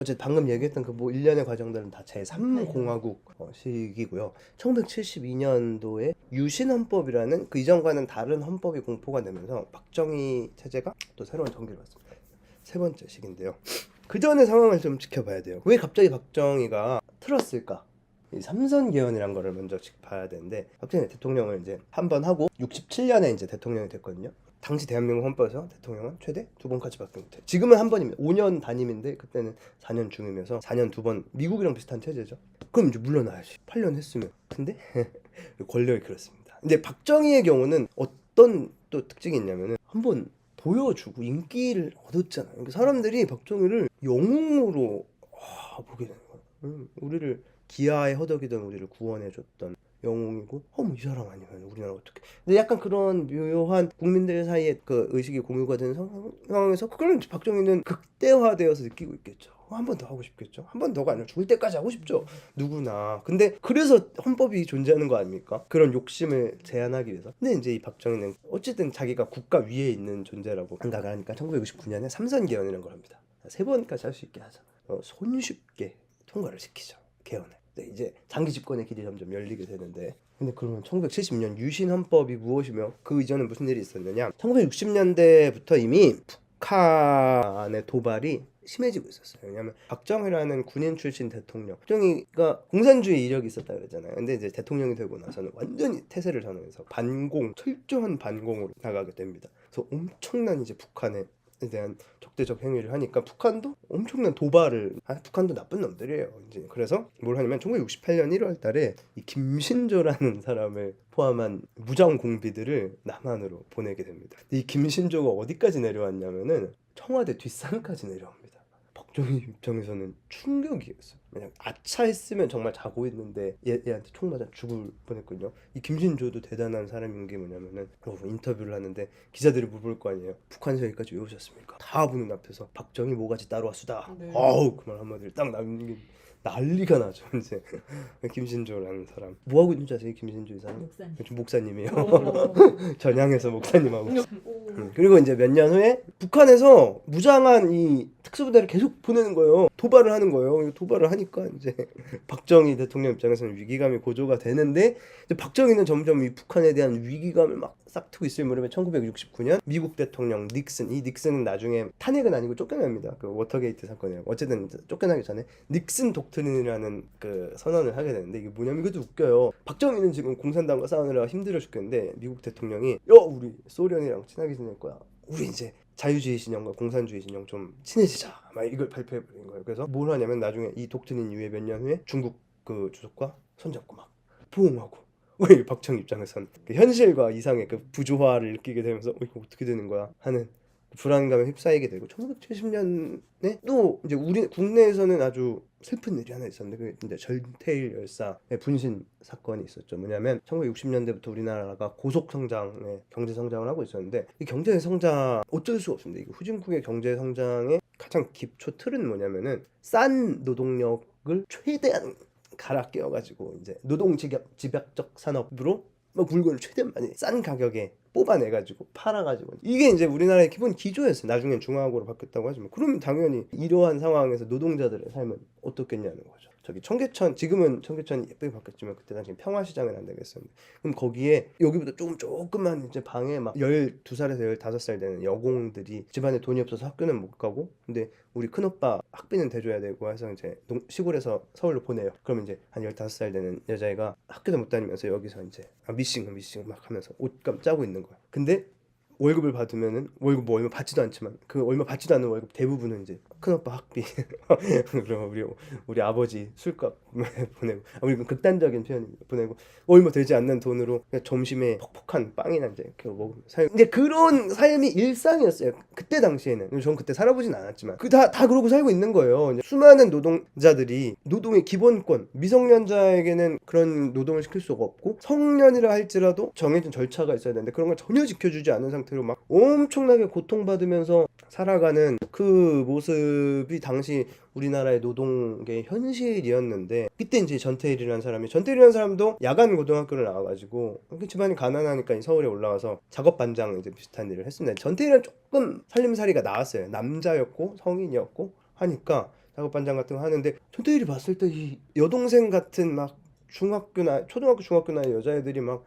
어제 방금 얘기했던 그 뭐 일련의 과정들은 다 제3공화국 시기고요. 1972년도에 유신헌법이라는 그 이전과는 다른 헌법이 공포가 되면서 박정희 체제가 또 새로운 전기를 왔습니다. 세 번째 시기인데요. 그 전의 상황을 좀 지켜봐야 돼요. 왜 갑자기 박정희가 틀었을까? 이 삼선 개헌이란 거를 먼저 봐야 되는데, 박정희 대통령을 이제 한 번 하고 67년에 이제 대통령이 됐거든요. 당시 대한민국 헌법에서 대통령은 최대 2번까지 바뀌는 못해. 지금은 한 번입니다. 5년 단임인데 그때는 4년 중임이어서 4년 2번, 미국이랑 비슷한 체제죠. 그럼 이제 물러나야지. 8년 했으면. 근데 권력이 그렇습니다. 근데 박정희의 경우는 어떤 또 특징이 있냐면은 한번 보여주고 인기를 얻었잖아요. 그러니까 사람들이 박정희를 영웅으로 보게 되는 거예요. 우리를 기아에 허덕이던 우리를 구원해줬던 영웅이고, 뭐 이 사람 아니면 우리나라 어떻게? 근데 약간 그런 묘한 국민들 사이에 그 의식이 공유가 되는 상황에서 그걸 박정희는 극대화되어서 느끼고 있겠죠. 한 번 더 하고 싶겠죠. 한 번 더가 아니라 죽을 때까지 하고 싶죠. 누구나. 근데 그래서 헌법이 존재하는 거 아닙니까? 그런 욕심을 제한하기 위해서. 근데 이제 이 박정희는 어쨌든 자기가 국가 위에 있는 존재라고 생각을 하니까 1969년에 삼선 개헌이라는 걸 합니다. 3번까지 할 수 있게 하자. 손쉽게 통과를 시키죠. 개헌을. 네, 이제 장기 집권의 길이 점점 열리게 되는데, 근데 그러면 1970년 유신 헌법이 무엇이며 그 이전에 무슨 일이 있었느냐? 1960년대부터 이미 북한의 도발이 심해지고 있었어요. 왜냐하면 박정희라는 군인 출신 대통령, 박정희가 공산주의 이력이 있었다 그랬잖아요. 근데 이제 대통령이 되고 나서는 완전히 태세를 전환해서 철저한 반공으로 나가게 됩니다. 그래서 엄청난 이제 북한에 대한 적대적 행위를 하니까 북한도 엄청난 도발을, 북한도 나쁜 놈들이에요. 이제 그래서 뭘 하냐면 1968년 1월 달에 이 김신조라는 사람을 포함한 무장 공비들을 남한으로 보내게 됩니다. 이 김신조가 어디까지 내려왔냐면은 청와대 뒷산까지 내려옵니다. 박정희 입장에서는 충격이었어요. 그냥 아차했으면 정말 자고 있는데 얘한테 총 맞아 죽을 뻔했거든요. 이 김신조도 대단한 사람인 게 뭐냐면은 인터뷰를 하는데 기자들이 물어볼 거 아니에요. 북한에서 여기까지 왜 오셨습니까? 다 보는 앞에서 박정희 모가지 따로 왔수다. 네. 아우 그 말 한마디를 딱 남긴 난리가 나죠. 이제 김신조라는 사람 뭐 하고 있는지 아세요? 김신조 이 사람 목사님이에요. 전향해서 목사님하고. 그리고 이제 몇 년 후에 북한에서 무장한 이 특수부대를 계속 보내는 거예요. 도발을 하는 거예요. 도발을 하니까 이제 박정희 대통령 입장에서는 위기감이 고조가 되는데, 이제 박정희는 점점 이 북한에 대한 위기감을 막 싹트고 있을 무렵에 1969년 미국 대통령 닉슨, 이 닉슨은 나중에 탄핵은 아니고 쫓겨납니다. 그 워터게이트 사건이에요. 어쨌든 쫓겨나기 전에 닉슨 독트린이라는 그 선언을 하게 되는데, 이게 뭐냐면 이것도 웃겨요. 박정희는 지금 공산당과 싸우느라 힘들어 죽겠는데 미국 대통령이 우리 소련이랑 친하게 지낼 거야. 우리 이제 자유주의 진영과 공산주의 진영 좀 친해지자. 막 이걸 발표해버린 거예요. 그래서 뭘 하냐면 나중에 이 독트린 이후에 몇 년 후에 중국 그 주석과 손잡고 막 포옹하고. 왜 박정희 입장에서는 그 현실과 이상의 그 부조화를 느끼게 되면서 이거 어떻게 되는 거야 하는 불안감에 휩싸이게 되고, 1970년에 또 이제 우리 국내에서는 아주 슬픈 일이 하나 있었는데, 그게 이제 전태일 열사의 분신 사건이 있었죠. 뭐냐면 1960년대부터 우리나라가 고속 성장의 경제 성장을 하고 있었는데, 이 경제 성장 어쩔 수 없습니다. 이 후진국의 경제 성장의 가장 기초 틀은 뭐냐면은 싼 노동력을 최대한 갈아 끼워가지고 이제 노동 집약적 산업으로 물건을 최대한 많이 싼 가격에 뽑아내가지고 팔아가지고, 이게 이제 우리나라의 기본 기조였어요. 나중엔 중화하고로 바뀌었다고 하지만, 그러면 당연히 이러한 상황에서 노동자들의 삶은 어떻겠냐는 거죠. 저기 청계천, 지금은 청계천이 예쁘게 바뀌었지만 그때 당시 평화시장은 안 되겠었는데, 그럼 거기에 여기보다 조금만 이제 방에 막 12살에서 15살 되는 여공들이 집안에 돈이 없어서 학교는 못 가고, 근데 우리 큰오빠 학비는 대줘야 되고 해서 이제 시골에서 서울로 보내요. 그러면 이제 한 15살 되는 여자애가 학교도 못 다니면서 여기서 이제 미싱 막 하면서 옷감 짜고 있는 거야. 근데 월급을 받으면은 월급 뭐 얼마 받지도 않지만 그 얼마 받지도 않는 월급 대부분은 이제 큰오빠 학비 그리고 우리 아버지 술값 보내고, 우리 극단적인 표현입니다. 보내고 얼마 되지 않는 돈으로 그냥 점심에 퍽퍽한 빵이나 이제 이렇게 먹으면 이제 그런 삶이 일상이었어요. 그때 당시에는. 전 그때 살아보진 않았지만 다 그러고 살고 있는 거예요. 수많은 노동자들이 노동의 기본권, 미성년자에게는 그런 노동을 시킬 수가 없고, 성년이라 할지라도 정해진 절차가 있어야 되는데 그런 걸 전혀 지켜주지 않은 상태로 막 엄청나게 고통받으면서 살아가는 그 모습이 당시 우리나라의 노동계의 현실이었는데, 그때 이제 전태일이라는 사람도 야간 고등학교를 나와가지고 집안이 가난하니까 서울에 올라와서 작업반장 이제 비슷한 일을 했습니다. 전태일은 조금 살림살이가 나았어요. 남자였고 성인이었고 하니까 작업반장 같은 거 하는데 전태일이 봤을 때 이 여동생 같은 막 중학교나 초등학교 중학교 나이 여자애들이 막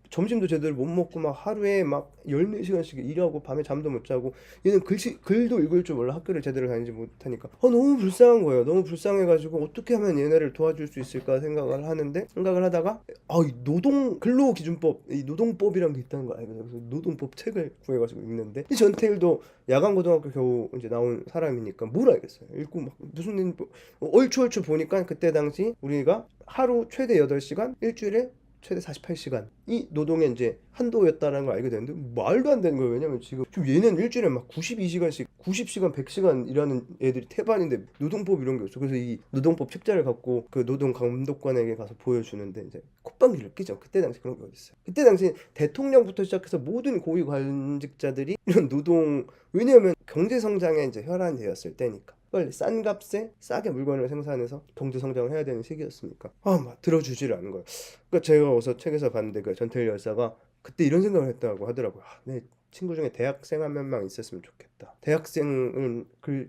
점심도 제대로 못 먹고 막 하루에 막 14시간씩 일하고 밤에 잠도 못 자고 얘는 글도 읽을 줄 몰라 학교를 제대로 다니지 못하니까 너무 불쌍한 거예요. 너무 불쌍해가지고 어떻게 하면 얘네를 도와줄 수 있을까 생각을 하다가 이 근로기준법, 이 노동법이란 게 있다는 거 알고 그래서 노동법 책을 구해가지고 읽는데 이 전태일도 야간고등학교 겨우 이제 나온 사람이니까 뭘 알겠어요. 읽고 막 무슨 얼추 보니까 그때 당시 우리가 하루 최대 8시간 일주일에 최대 48시간 이 노동의 이제 한도였다라는 걸 알게 되는데 말도 안 되는 거예요. 왜냐면 지금 얘는 일주일에 막 92시간씩 90시간 100시간 일하는 애들이 태반인데 노동법 이런 게 없어. 그래서 이 노동법 책자를 갖고 그 노동 감독관에게 가서 보여주는데 이제 콧방귀를 끼죠. 그때 당시 그런 게 어딨어요. 그때 당시 대통령부터 시작해서 모든 고위 관직자들이 이런 노동, 왜냐하면 경제 성장에 이제 혈안이 되었을 때니까 빨리 싼 값에 싸게 물건을 생산해서 경제 성장을 해야 되는 시기였으니까 막 들어주지를 않는 거예요. 그러니까 제가 어서 책에서 봤는데 그 전태일 열사가 그때 이런 생각을 했다고 하더라고요. 내 친구 중에 대학생 한 명만 있었으면 좋겠다. 대학생은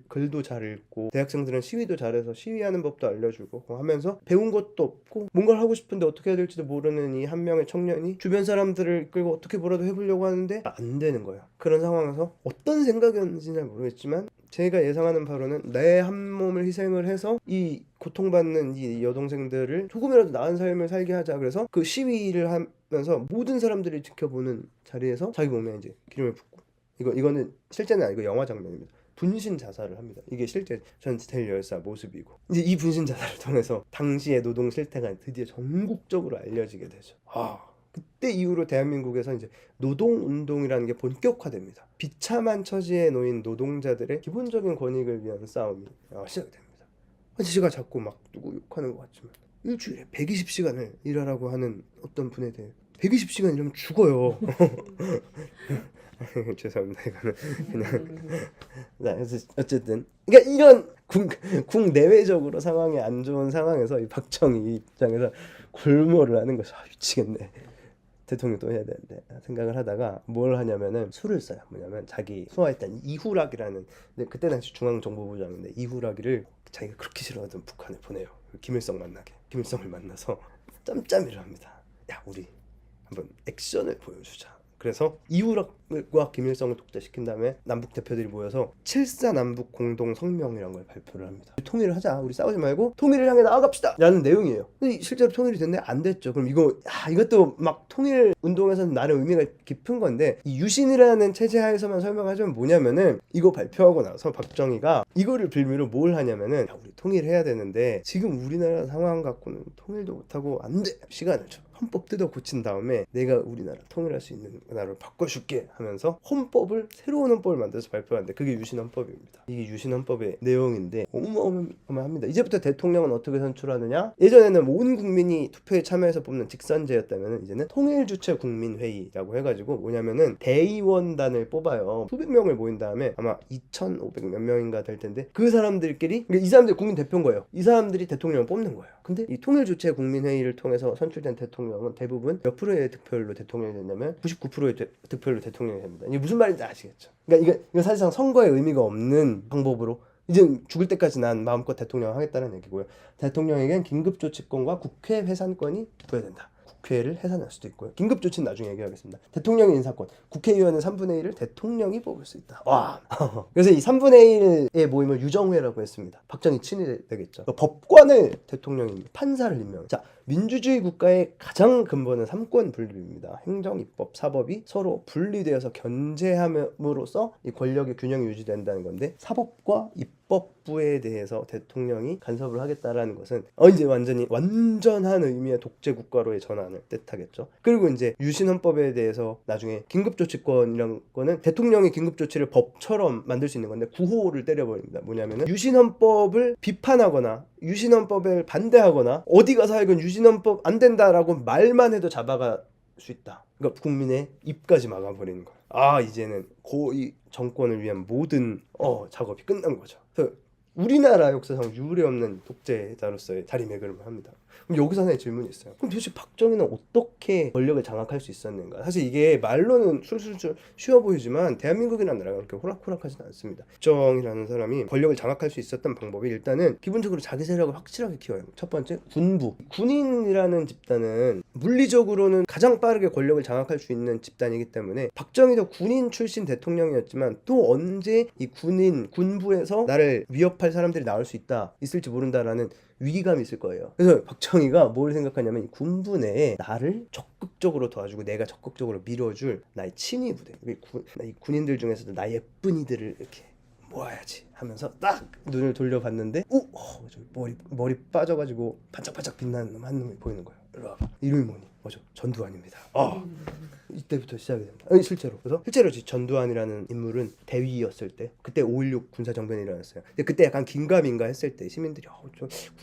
글도 잘 읽고 대학생들은 시위도 잘해서 시위하는 법도 알려주고 하면서 배운 것도 없고 뭔가를 하고 싶은데 어떻게 해야 될지도 모르는 이 한 명의 청년이 주변 사람들을 끌고 어떻게 뭐라도 해보려고 하는데 안 되는 거예요. 그런 상황에서 어떤 생각이었는지 잘 모르겠지만 제가 예상하는 바로는 내 한 몸을 희생을 해서 이 고통받는 이 여동생들을 조금이라도 나은 삶을 살게 하자. 그래서 그 시위를 하면서 모든 사람들이 지켜보는 자리에서 자기 몸에 이제 기름을 붓고 이거는 실제는 아니고 영화 장면입니다. 분신 자살을 합니다. 이게 실제 전태일 열사 모습이고 이제 이 분신 자살을 통해서 당시의 노동 실태가 드디어 전국적으로 알려지게 되죠. 그때 이후로 대한민국에서 이제 노동운동이라는 게 본격화됩니다. 비참한 처지에 놓인 노동자들의 기본적인 권익을 위한 싸움이 시작이 됩니다. 제가 자꾸 막 누구 욕하는 것 같지만 일주일에 120시간을 일하라고 하는 어떤 분에 대해 120시간 일하면 죽어요. 죄송합니다. 이거는 그냥 어쨌든 그러니까 이런 국내외적으로 상황이 안 좋은 상황에서 이 박정희 입장에서 굴모를 하는 것이 미치겠네. 대통령 또 해야 되는데 생각을 하다가 뭘 하냐면은 술을 써요. 뭐냐면 자기 수하했던 이후락이라는, 근데 그때 당시 중앙정보부장인데 이후락이를 자기가 그렇게 싫어하던 북한에 보내요. 김일성을 만나서 짬짬이를 합니다. 야, 우리 한번 액션을 보여주자. 그래서 이후락과 김일성을 독재시킨 다음에 남북 대표들이 모여서 7.4 남북 공동 성명이라는 걸 발표를 합니다. 통일을 하자, 우리 싸우지 말고 통일을 향해 나아갑시다 라는 내용이에요. 근데 실제로 통일이 됐는데 안 됐죠. 그럼 이것도 막 통일 운동에서는 나름 의미가 깊은 건데, 이 유신이라는 체제 하에서만 설명하자면 뭐냐면은 이거 발표하고 나서 박정희가 이거를 빌미로 뭘 하냐면은, 야, 우리 통일해야 되는데 지금 우리나라 상황 갖고는 통일도 못하고 안 돼, 시간을 줘. 헌법 뜯어 고친 다음에 내가 우리나라 통일할 수 있는 나라로 바꿔줄게 하면서 새로운 헌법을 만들어서 발표하는데 그게 유신헌법입니다. 이게 유신헌법의 내용인데 어마어마합니다. 이제부터 대통령은 어떻게 선출하느냐? 예전에는 온 국민이 투표에 참여해서 뽑는 직선제였다면 이제는 통일주체국민회의라고 해가지고 뭐냐면은 대의원단을 뽑아요. 수백 명을 모인 다음에 아마 2,500 몇 명인가 될 텐데 그 사람들끼리, 그러니까 이 사람들이 국민 대표인 거예요. 이 사람들이 대통령을 뽑는 거예요. 근데 이 통일주체국민회의를 통해서 선출된 대통령은 대부분 몇 프로의 득표율로 대통령이 됐냐면 99%의 득표율로 대통령이 됩니다. 이게 무슨 말인지 아시겠죠? 그러니까 이거 사실상 선거에 의미가 없는 방법으로 이제 죽을 때까지 난 마음껏 대통령 하겠다는 얘기고요. 대통령에겐 긴급조치권과 국회 해산권이 부여된다. 국회를 해산할 수도 있고요. 긴급조치는 나중에 얘기하겠습니다. 대통령의 인사권, 국회의원은 3분의 1을 대통령이 뽑을 수 있다. 와. 그래서 이 3분의 1의 모임을 유정회라고 했습니다. 박정희 친위 되겠죠. 법관을 대통령이 판사를 임명. 자, 민주주의 국가의 가장 근본은 삼권 분립입니다. 행정, 입법, 사법이 서로 분리되어서 견제함으로써 이 권력의 균형이 유지된다는 건데, 사법과 입법부에 대해서 대통령이 간섭을 하겠다라는 것은 이제 완전한 의미의 독재 국가로의 전환을 뜻하겠죠. 그리고 이제 유신헌법에 대해서 나중에 긴급조치권이란 거는 대통령이 긴급조치를 법처럼 만들 수 있는 건데 구호를 때려버립니다. 뭐냐면은 유신헌법을 비판하거나 유신헌법에 반대하거나 어디 가서 하여간 유신헌법 안 된다라고 말만 해도 잡아갈 수 있다. 그러니까 국민의 입까지 막아버리는 거예요. 이제는 이 정권을 위한 모든 작업이 끝난 거죠. 그래서 우리나라 역사상 유례 없는 독재자로서의 자리매김을 합니다. 그럼 여기서 하나의 질문이 있어요. 그럼 도대체 박정희는 어떻게 권력을 장악할 수 있었는가? 사실 이게 말로는 술술술 쉬워 보이지만 대한민국이라는 나라가 그렇게 호락호락하지는 않습니다. 박정희라는 사람이 권력을 장악할 수 있었던 방법이 일단은 기본적으로 자기 세력을 확실하게 키워요. 첫 번째, 군부. 군인이라는 집단은 물리적으로는 가장 빠르게 권력을 장악할 수 있는 집단이기 때문에 박정희도 군인 출신 대통령이었지만 또 언제 이 군부에서 나를 위협할 사람들이 나올 수 있을지 모른다라는 위기감이 있을 거예요. 그래서 박정희가 뭘 생각하냐면 이 군부 내에 나를 적극적으로 도와주고 내가 적극적으로 밀어줄 나의 친위 부대, 이 군인들 중에서도 나의 예쁜 이들을 이렇게 모아야지 하면서 딱 눈을 돌려봤는데 머리 빠져가지고 반짝반짝 빛나는 놈 한 놈이 보이는 거예요. 일로 와봐. 이름이 뭐니? 뭐죠? 전두환입니다. 이때부터 시작이 됩니다. 실제로. 그래서 실제로 전두환이라는 인물은 대위였을 때, 그때 5.16 군사정변이 일어났어요. 근데 그때 약간 긴가민가 했을 때 시민들이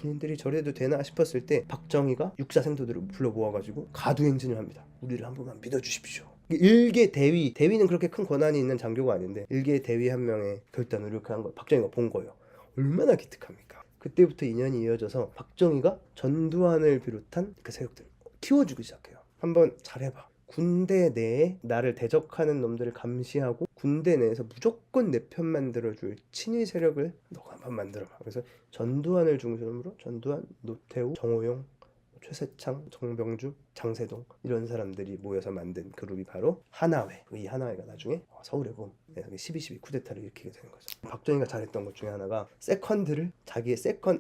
군인들이 저래도 되나 싶었을 때 박정희가 육사 생도들을 불러 모아가지고 가두행진을 합니다. 우리를 한 번만 믿어주십시오. 일개 대위는 그렇게 큰 권한이 있는 장교가 아닌데 일개 대위 한 명의 결단을 이렇게 한 걸 박정희가 본 거예요. 얼마나 기특합니까? 그때부터 인연이 이어져서 박정희가 전두환을 비롯한 그 세력들을 키워주기 시작해요. 한번 잘해봐. 군대 내에 나를 대적하는 놈들을 감시하고 군대 내에서 무조건 내 편만 들어줄 친위 세력을 너가 한번 만들어봐. 그래서 전두환을 중심으로 전두환, 노태우, 정호용, 최세창, 정병주, 장세동 이런 사람들이 모여서 만든 그룹이 바로 하나회. 이 하나회가 나중에 서울의 봄 12.12 쿠데타를 일으키게 되는 거죠. 박정희가 잘했던 것 중에 하나가 세컨드를 자기의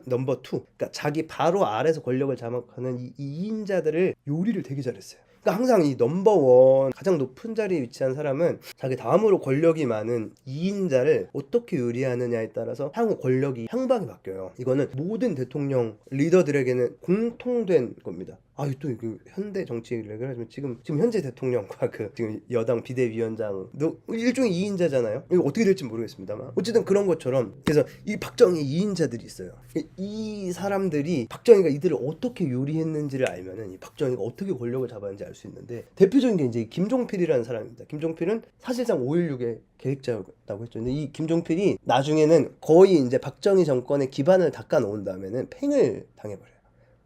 넘버 2, 그러니까 자기 바로 아래서 권력을 장악하는 이 2인자들을 요리를 되게 잘했어요. 그러니까 항상 이 넘버원 가장 높은 자리에 위치한 사람은 자기 다음으로 권력이 많은 2인자를 어떻게 요리하느냐에 따라서 향후 권력이 향방이 바뀌어요. 이거는 모든 대통령 리더들에게는 공통된 겁니다. 또 이거 현대 정치 얘기를 하지만 지금 현재 대통령과 지금 여당 비대위원장도 일종의 2인자잖아요. 이거 어떻게 될지 모르겠습니다만 어쨌든 그런 것처럼 그래서 이 박정희 2인자들이 있어요. 이 사람들이 박정희가 이들을 어떻게 요리했는지를 알면은 이 박정희가 어떻게 권력을 잡았는지 알 수 있는데 대표적인 게 이제 김종필이라는 사람입니다. 김종필은 사실상 5.16의 계획자였다고 했죠. 근데 이 김종필이 나중에는 거의 이제 박정희 정권의 기반을 닦아 놓은 다음에는 팽을 당해버려요.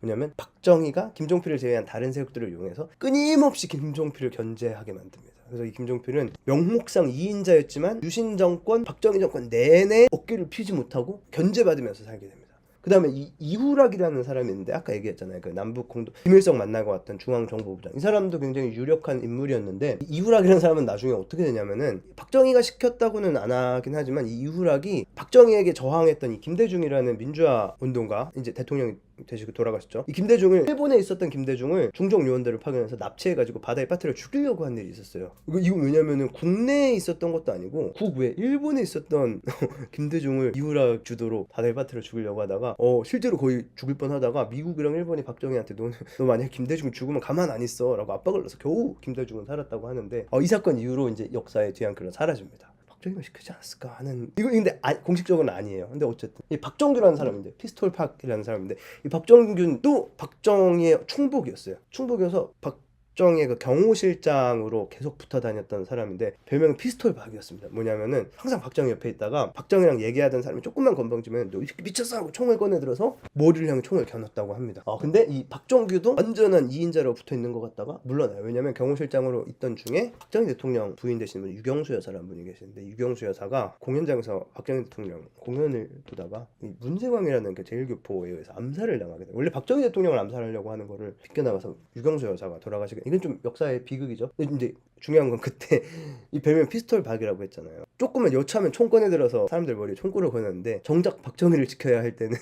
왜냐면 박정희가 김종필을 제외한 다른 세력들을 이용해서 끊임없이 김종필을 견제하게 만듭니다. 그래서 이 김종필은 명목상 2인자였지만 유신 정권, 박정희 정권 내내 어깨를 피지 못하고 견제받으면서 살게 됩니다. 그 다음에 이후락이라는 사람이 있는데 아까 얘기했잖아요. 그 남북 공동 김일성 만나고 왔던 중앙정보부장, 이 사람도 굉장히 유력한 인물이었는데 이후락이라는 사람은 나중에 어떻게 되냐면은 박정희가 시켰다고는 안 하긴 하지만 이 이후락이 박정희에게 저항했던 이 김대중이라는 민주화 운동가, 이제 대통령이 되시고 돌아가셨죠. 이 김대중을, 일본에 있었던 김대중을 중정 요원들을 파견해서 납치해가지고 바다에 빠뜨려 죽이려고 한 일이 있었어요. 이거 왜냐면은 국내에 있었던 것도 아니고 국외 일본에 있었던 김대중을 이후락 주도로 바다에 빠뜨려 죽이려고 하다가 실제로 거의 죽을 뻔하다가 미국이랑 일본이 박정희한테 너 만약 김대중 죽으면 가만 안 있어 라고 압박을 넣어서 겨우 김대중은 살았다고 하는데 이 사건 이후로 이제 역사의 뒤안길로 사라집니다. 박정희가 시키지 않았을까 하는, 이거 근데 공식적으로는 아니에요. 근데 어쨌든 이 박정규라는 사람인데, 피스톨 팍이라는 사람인데, 이 박정규도 박정희의 충복이었어요. 충복이어서 박정희의 그 경호실장으로 계속 붙어 다녔던 사람인데 별명은 피스톨 박이었습니다. 뭐냐면은 항상 박정희 옆에 있다가 박정희랑 얘기하던 사람이 조금만 건방지면 너 미쳤어 하고 총을 꺼내 들어서 머리를 향해 총을 겨눴다고 합니다. 근데 이 박정규도 완전한 2인자로 붙어 있는 것 같다가 물러나요. 왜냐면 경호실장으로 있던 중에 박정희 대통령 부인 되시는 분 유경수 여사라는 분이 계시는데, 유경수 여사가 공연장에서 박정희 대통령 공연을 보다가 이 문세광이라는 그 제1교포에 의해서 암살을 당하게 돼요. 원래 박정희 대통령을 암살하려고 하는 거를 빗겨나가서 유경수 여사가 돌아가시게, 이건 좀 역사의 비극이죠. 근데 중요한 건 그때 이 별명 피스톨 박이라고 했잖아요. 조금만 여차하면 총 꺼내 들어서 사람들 머리에 총구를 거는데 정작 박정희를 지켜야 할 때는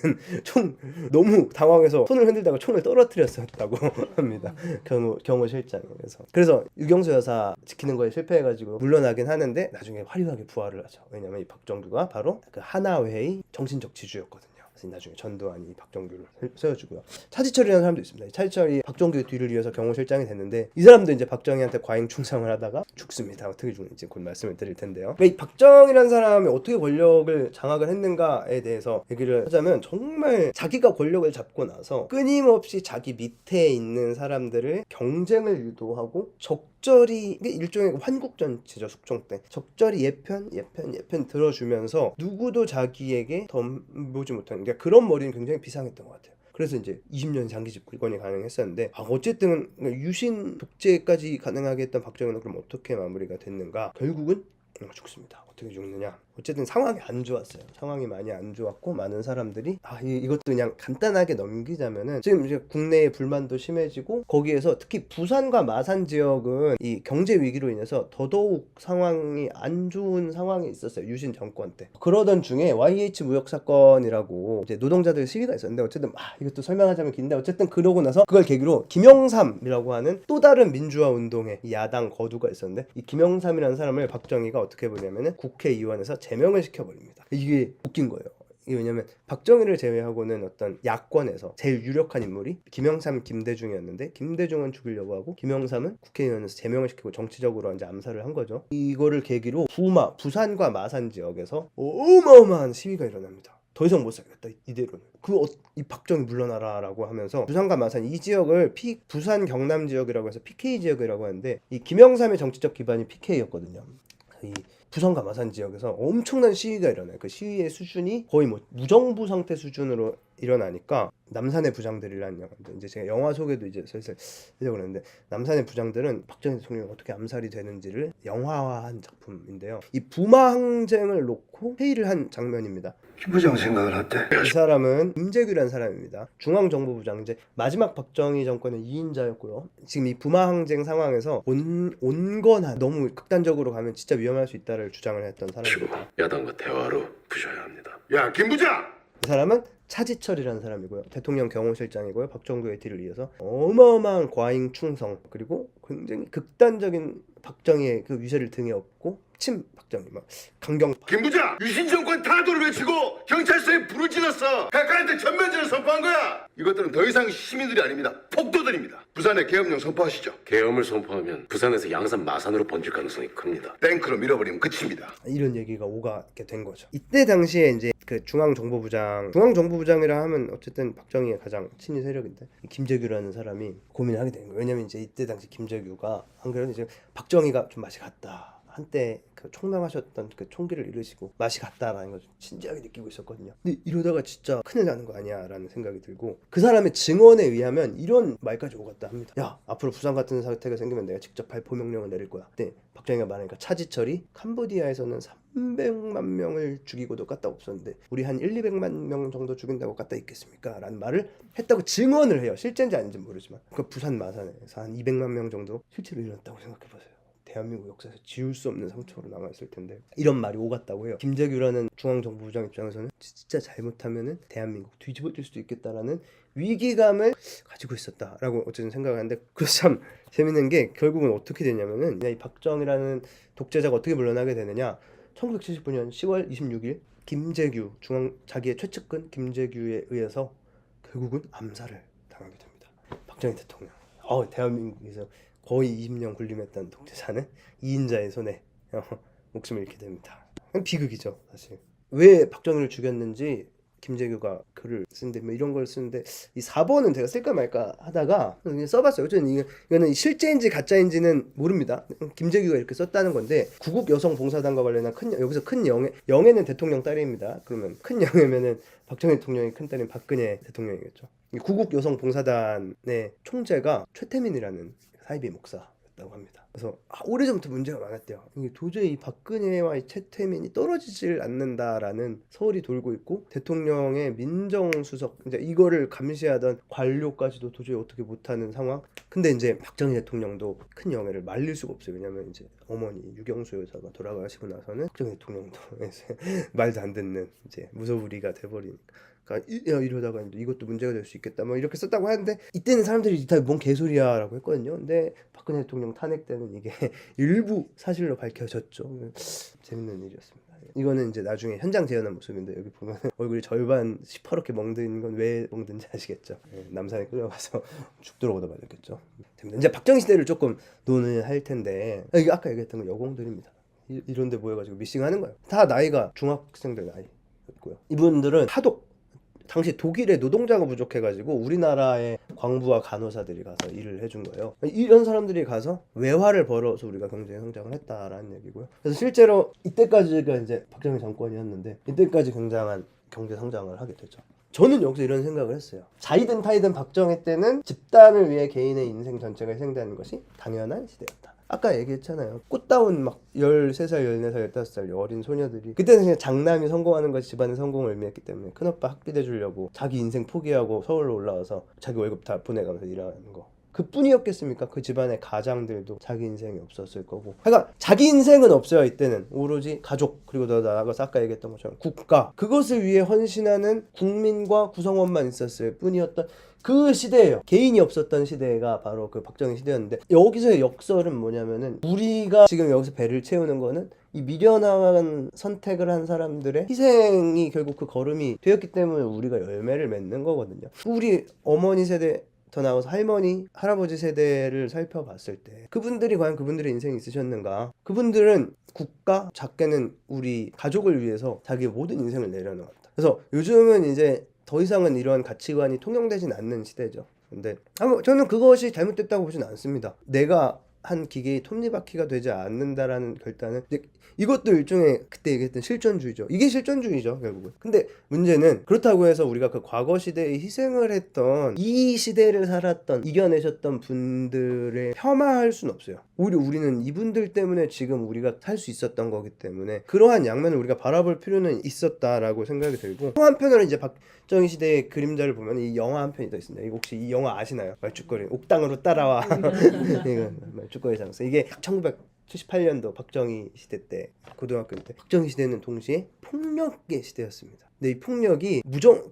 너무 당황해서 손을 흔들다가 총을 떨어뜨렸었다고 합니다. 경호실장이. 그래서 유경수 여사 지키는 거에 실패해가지고 물러나긴 하는데 나중에 화려하게 부활을 하죠. 왜냐면 이 박정규가 바로 그 하나회의 정신적 지주였거든요. 나중에 전두환이 박정규를 세워주고요. 차지철이라는 사람도 있습니다. 차지철이 박정규의 뒤를 이어서 경호실장이 됐는데 이 사람도 이제 박정희한테 과잉 충성을 하다가 죽습니다. 어떻게 죽는지 곧 말씀을 드릴 텐데요. 이 박정희라는 사람이 어떻게 권력을 장악을 했는가에 대해서 얘기를 하자면 정말 자기가 권력을 잡고 나서 끊임없이 자기 밑에 있는 사람들을 경쟁을 유도하고 적 적절히 이게 일종의 환국전체죠. 숙종 때 적절히 예편 들어주면서 누구도 자기에게 덤보지 못하는, 그러니까 그런 머리는 굉장히 비상했던 것 같아요. 그래서 이제 20년 장기 집권이 가능했었는데, 어쨌든 유신 독재까지 가능하게 했던 박정희는 그럼 어떻게 마무리가 됐는가? 결국은 죽습니다. 어떻게 죽느냐? 어쨌든 상황이 안 좋았어요. 상황이 많이 안 좋았고, 많은 사람들이 이것도 그냥 간단하게 넘기자면은, 지금 이제 국내의 불만도 심해지고, 거기에서 특히 부산과 마산 지역은 이 경제 위기로 인해서 더더욱 상황이 안 좋은 상황이 있었어요. 유신 정권 때. 그러던 중에 YH 무역 사건이라고 이제 노동자들 시위가 있었는데, 어쨌든 이것도 설명하자면 긴데, 어쨌든 그러고 나서 그걸 계기로 김영삼이라고 하는 또 다른 민주화 운동의 야당 거두가 있었는데, 이 김영삼이라는 사람을 박정희가 어떻게 보냐면은 국회의원에서 제명을 시켜버립니다. 이게 웃긴 거예요. 이게 왜냐면 박정희를 제외하고는 어떤 야권에서 제일 유력한 인물이 김영삼, 김대중이었는데, 김대중은 죽이려고 하고 김영삼은 국회의원에서 제명을 시키고 정치적으로 이제 암살을 한 거죠. 이거를 계기로 부산과 마산 지역에서 어마어마한 시위가 일어납니다. 더 이상 못 살겠다, 이대로는. 이 박정희 물러나라라고 하면서 부산과 마산 이 지역을 부산 경남 지역이라고 해서 PK 지역이라고 하는데, 이 김영삼의 정치적 기반이 PK였거든요. 이 부산과 마산 지역에서 엄청난 시위가 일어나요. 그 시위의 수준이 거의 무정부 상태 수준으로 일어나니까, 남산의 부장들이라는 영화인데, 이제 제가 영화 소개도 이제 슬슬 하려고 그러는데, 남산의 부장들은 박정희 대통령이 어떻게 암살이 되는지를 영화화한 작품인데요. 이 부마 항쟁을 놓고 회의를 한 장면입니다. 김 부장 생각을 어때? 이 사람은 김재규라는 사람입니다. 중앙정보부장, 이제 마지막 박정희 정권의 2인자였고요. 지금 이 부마 항쟁 상황에서 온건한, 너무 극단적으로 가면 진짜 위험할 수 있다를 주장을 했던 사람입니다. 야당과 대화로 푸셔야 합니다. 야, 김 부장! 이 사람은 차지철이라는 사람이고요. 대통령 경호실장이고요. 박정두의 뒤를 이어서 어마어마한 과잉 충성, 그리고 굉장히 극단적인 박정희의 그 위세를 등에 업고 침 박정희, 강경. 김 부장! 유신 정권 타도를 외치고 경찰서에 불을 질렀어. 각하한테 전면전을 선포한 거야. 이것들은 더 이상 시민들이 아닙니다. 폭도들입니다. 부산에 계엄령 선포하시죠. 계엄을 선포하면 부산에서 양산 마산으로 번질 가능성이 큽니다. 탱크로 밀어버리면 끝입니다. 이런 얘기가 오가게 된 거죠. 이때 당시에 이제 그 중앙정보부장이라 하면 어쨌든 박정희의 가장 친위 세력인데, 김재규라는 사람이 고민을 하게 되는 거예요. 왜냐면 이제 이때 당시 김재규가 안 그래도 이제 박정희가 좀 맛이 갔다, 한때 그 총명하셨던 그 총기를 잃으시고 맛이 갔다라는 걸 진지하게 느끼고 있었거든요. 근데 이러다가 진짜 큰일 나는 거 아니야라는 생각이 들고, 그 사람의 증언에 의하면 이런 말까지 오갔다 합니다. 야, 앞으로 부산 같은 사태가 생기면 내가 직접 발포 명령을 내릴 거야. 근데 박정희가 말하니까, 차지철이 캄보디아에서는 300만 명을 죽이고도 까딱 없었는데 우리 한 1-200만 명 정도 죽인다고 까딱 있겠습니까? 라는 말을 했다고 증언을 해요. 실제인지 아닌지 모르지만. 그 부산 마산에서 한 200만 명 정도 실제로 일어났다고 생각해보세요. 대한민국 역사에서 지울 수 없는 상처로 남아있을 텐데, 이런 말이 오갔다고 해요. 김재규라는 중앙정보부장 입장에서는 진짜 잘못하면은 대한민국 뒤집어질 수도 있겠다라는 위기감을 가지고 있었다라고 어쨌든 생각을 하는데, 참 재밌는 게 결국은 어떻게 되냐면은, 이 박정희라는 독재자가 어떻게 물러나게 되느냐, 1979년 10월 26일 김재규, 자기의 최측근 김재규에 의해서 결국은 암살을 당하게 됩니다. 박정희 대통령. 대한민국에서 거의 20년 군림했던 독재자는 2인자의 손에 목숨을 잃게 됩니다. 비극이죠, 사실. 왜 박정희를 죽였는지 김재규가 글을 쓰는데, 이런 걸 쓰는데, 이 4번은 제가 쓸까 말까 하다가 그냥 써봤어요. 어쨌든 이거는 실제인지 가짜인지는 모릅니다. 김재규가 이렇게 썼다는 건데, 구국여성봉사단과 관련한 여기서 큰 영애는 대통령 딸입니다. 그러면 큰 영애면은 박정희 대통령의 큰딸인 박근혜 대통령이겠죠. 구국여성봉사단의 총재가 최태민이라는 사이비 목사였다고 합니다. 그래서 오래전부터 문제가 많았대요. 이게 도저히 박근혜와 최태민이 떨어지질 않는다라는 설이 돌고 있고, 대통령의 민정수석, 이제 이거를 감시하던 관료까지도 도저히 어떻게 못하는 상황. 근데 이제 박정희 대통령도 큰 영예를 말릴 수가 없어요. 왜냐면 이제 어머니 유경수 여사가 돌아가시고 나서는 박정희 대통령도 말도 안 듣는 이제 무소불위가 돼버리니까. 이러다가 이것도 문제가 될 수 있겠다 이렇게 썼다고 하는데, 이때는 사람들이 다 뭔 개소리야 라고 했거든요. 근데 박근혜 대통령 탄핵 때는 이게 일부 사실로 밝혀졌죠. 재밌는 일이었습니다. 이거는 이제 나중에 현장 재현한 모습인데, 여기 보면 얼굴이 절반 시퍼렇게 멍든 건 왜 멍든지 아시겠죠? 남산에 끌려가서 죽도록 얻어맞았겠죠. 이제 박정희 시대를 조금 논의할 텐데, 이게 아까 얘기했던 건 여공들입니다. 이런데 모여가지고 미싱하는 거예요. 다 나이가 중학생들 나이였고요. 이분들은 하독, 당시 독일에 노동자가 부족해가지고 우리나라의 광부와 간호사들이 가서 일을 해준 거예요. 이런 사람들이 가서 외화를 벌어서 우리가 경제 성장을 했다라는 얘기고요. 그래서 실제로 이때까지가 이제 박정희 정권이었는데 이때까지 굉장한 경제 성장을 하게 되죠. 저는 여기서 이런 생각을 했어요. 자이든 타이든 박정희 때는 집단을 위해 개인의 인생 전체가 희생되는 것이 당연한 시대였다. 아까 얘기했잖아요. 꽃다운 막 13살, 14살, 15살 어린 소녀들이 그때는 그냥 장남이 성공하는 것이 집안의 성공을 의미했기 때문에 큰오빠 학비대 주려고 자기 인생 포기하고 서울로 올라와서 자기 월급 다 보내가면서 일하는 거. 그뿐이었겠습니까? 그 집안의 가장들도 자기 인생이 없었을 거고. 그러니까 자기 인생은 없어요. 이때는 오로지 가족 그리고 너 나가서 아까 얘기했던 것처럼 국가 그것을 위해 헌신하는 국민과 구성원만 있었을 뿐이었던 그 시대예요. 개인이 없었던 시대가 바로 그 박정희 시대였는데 여기서의 역설은 뭐냐면은 우리가 지금 여기서 배를 채우는 거는 이 미련한 선택을 한 사람들의 희생이 결국 그 걸음이 되었기 때문에 우리가 열매를 맺는 거거든요. 우리 어머니 세대 더 나아가서 할머니, 할아버지 세대를 살펴봤을 때 그분들이 과연 그분들의 인생이 있으셨는가? 그분들은 국가, 작게는 우리 가족을 위해서 자기의 모든 인생을 내려놓았다. 그래서 요즘은 이제 더 이상은 이러한 가치관이 통용되진 않는 시대죠. 근데 저는 그것이 잘못됐다고 보진 않습니다. 내가 한 기계의 톱니바퀴가 되지 않는다라는 결단은 이것도 일종의 그때 얘기했던 실존주의죠. 이게 실존주의죠 결국은. 근데 문제는 그렇다고 해서 우리가 그 과거 시대에 희생을 했던 이 시대를 살았던 이겨내셨던 분들을 폄하할 수는 없어요. 오히려 우리는 이분들 때문에 지금 우리가 살 수 있었던 거기 때문에 그러한 양면을 우리가 바라볼 필요는 있었다라고 생각이 들고 또 한편으로 이제 박정희 시대의 그림자를 보면 이 영화 한 편이 더 있습니다. 이거 혹시 이 영화 아시나요? 말죽거리 옥당으로 따라와. 이거 말죽거리 장사. 이게 1978년도 박정희 시대 때 고등학교 때 박정희 시대는 동시에 폭력의 시대였습니다. 근데 이 폭력이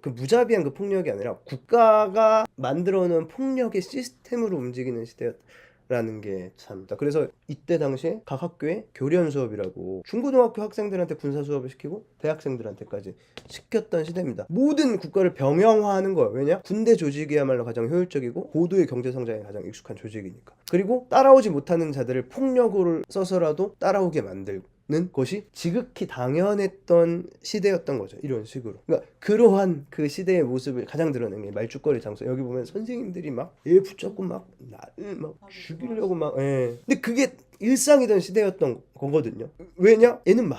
무자비한 그 폭력이 아니라 국가가 만들어놓은 폭력의 시스템으로 움직이는 시대였다라는 게 참다. 그래서 이때 당시에 각 학교에 교련 수업이라고 중고등학교 학생들한테 군사 수업을 시키고 대학생들한테까지 시켰던 시대입니다. 모든 국가를 병영화하는 거예요. 왜냐? 군대 조직이야말로 가장 효율적이고 고도의 경제 성장에 가장 익숙한 조직이니까. 그리고 따라오지 못하는 자들을 폭력을 써서라도 따라오게 만들고 는 것이 지극히 당연했던 시대였던 거죠. 이런 식으로. 그러니까 그러한 그 시대의 모습을 가장 드러낸 게 말죽거리 장소. 여기 보면 선생님들이 막 얘 붙잡고 막 나를 막 죽이려고 막 근데 그게 일상이던 시대였던 거거든요. 왜냐? 얘는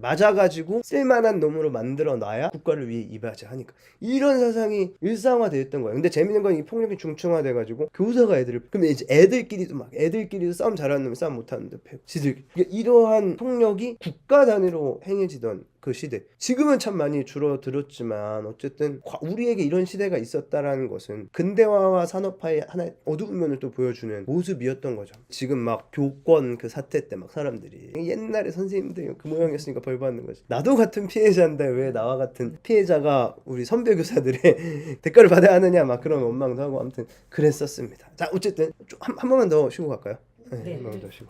맞아가지고 쓸만한 놈으로 만들어놔야 국가를 위해 이바지하니까. 이런 사상이 일상화되었던 거예요. 근데 재밌는 건 이 폭력이 중증화돼가지고 교사가 근데 이제 애들끼리도 싸움 잘하는 놈이 싸움 못하는데 지들 이러한 폭력이 국가 단위로 행해지던 그 시대. 지금은 참 많이 줄어들었지만 어쨌든 우리에게 이런 시대가 있었다라는 것은 근대화와 산업화의 하나의 어두운 면을 또 보여주는 모습이었던 거죠. 지금 막 교권 그 사태 때 막 사람들이 옛날에 선생님들 그 모양이었으니까 벌 받는 거지. 나도 같은 피해자인데 왜 나와 같은 피해자가 우리 선배 교사들의 대가를 받아야 하느냐 막 그런 원망도 하고 아무튼 그랬었습니다. 자 어쨌든 한 번만 더 쉬고 갈까요? 네. 한 번만 더 쉬고.